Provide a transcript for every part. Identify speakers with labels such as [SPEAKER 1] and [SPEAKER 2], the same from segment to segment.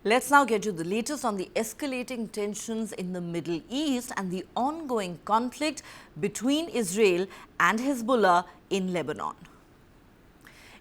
[SPEAKER 1] Let's now get you the latest on the escalating tensions in the Middle East and the ongoing conflict between Israel and Hezbollah in Lebanon.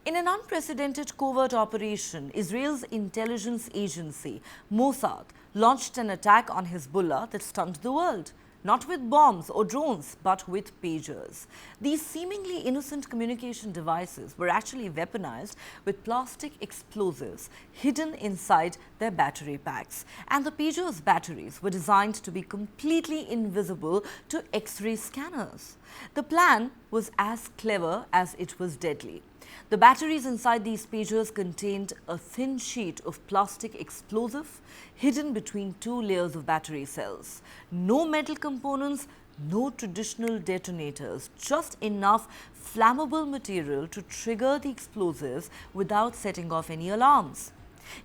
[SPEAKER 1] In an unprecedented covert operation, Israel's intelligence agency, Mossad, launched an attack on Hezbollah that stunned the world. Not with bombs or drones, but with pagers. These seemingly innocent communication devices were actually weaponized with plastic explosives hidden inside their battery packs. And the pagers' batteries were designed to be completely invisible to X-ray scanners. The plan was as clever as it was deadly. The batteries inside these pagers contained a thin sheet of plastic explosive hidden between two layers of battery cells. No metal components, no traditional detonators, just enough flammable material to trigger the explosives without setting off any alarms.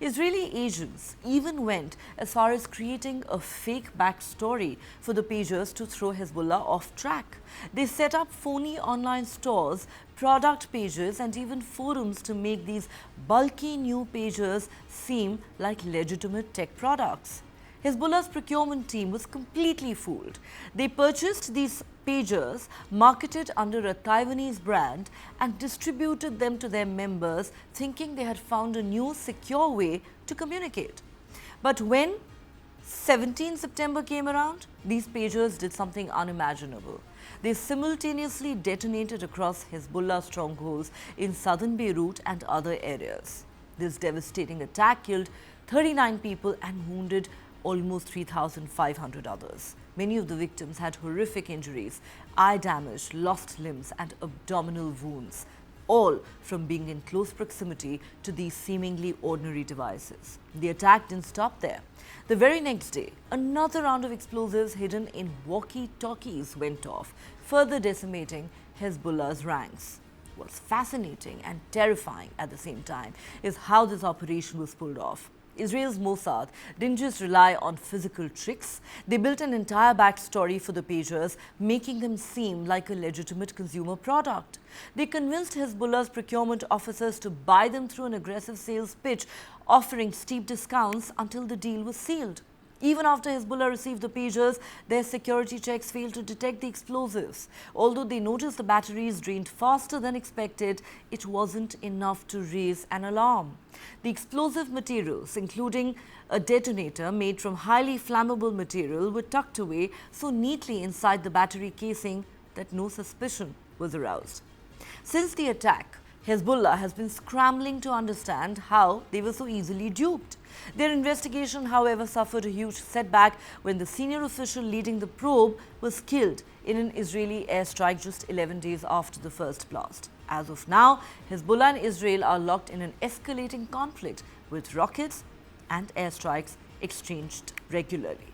[SPEAKER 1] Israeli agents even went as far as creating a fake backstory for the pagers to throw Hezbollah off track. They set up phony online stores, product pages and even forums to make these bulky new pagers seem like legitimate tech products. Hezbollah's procurement team was completely fooled. They purchased these pagers marketed under a Taiwanese brand and distributed them to their members, thinking they had found a new secure way to communicate. But when 17 September came around, these pagers did something unimaginable. They simultaneously detonated across Hezbollah strongholds in southern Beirut and other areas. This devastating attack killed 39 people and wounded almost 3,500 others. Many of the victims had horrific injuries, eye damage, lost limbs and abdominal wounds, all from being in close proximity to these seemingly ordinary devices. The attack didn't stop there. The very next day, another round of explosives hidden in walkie-talkies went off, further decimating Hezbollah's ranks. What's fascinating and terrifying at the same time is how this operation was pulled off. Israel's Mossad didn't just rely on physical tricks, they built an entire backstory for the pagers, making them seem like a legitimate consumer product. They convinced Hezbollah's procurement officers to buy them through an aggressive sales pitch, offering steep discounts until the deal was sealed. Even after Hezbollah received the pagers, their security checks failed to detect the explosives. Although they noticed the batteries drained faster than expected, it wasn't enough to raise an alarm. The explosive materials, including a detonator made from highly flammable material, were tucked away so neatly inside the battery casing that no suspicion was aroused. Since the attack, Hezbollah has been scrambling to understand how they were so easily duped. Their investigation, however, suffered a huge setback when the senior official leading the probe was killed in an Israeli airstrike just 11 days after the first blast. As of now, Hezbollah and Israel are locked in an escalating conflict with rockets and airstrikes exchanged regularly.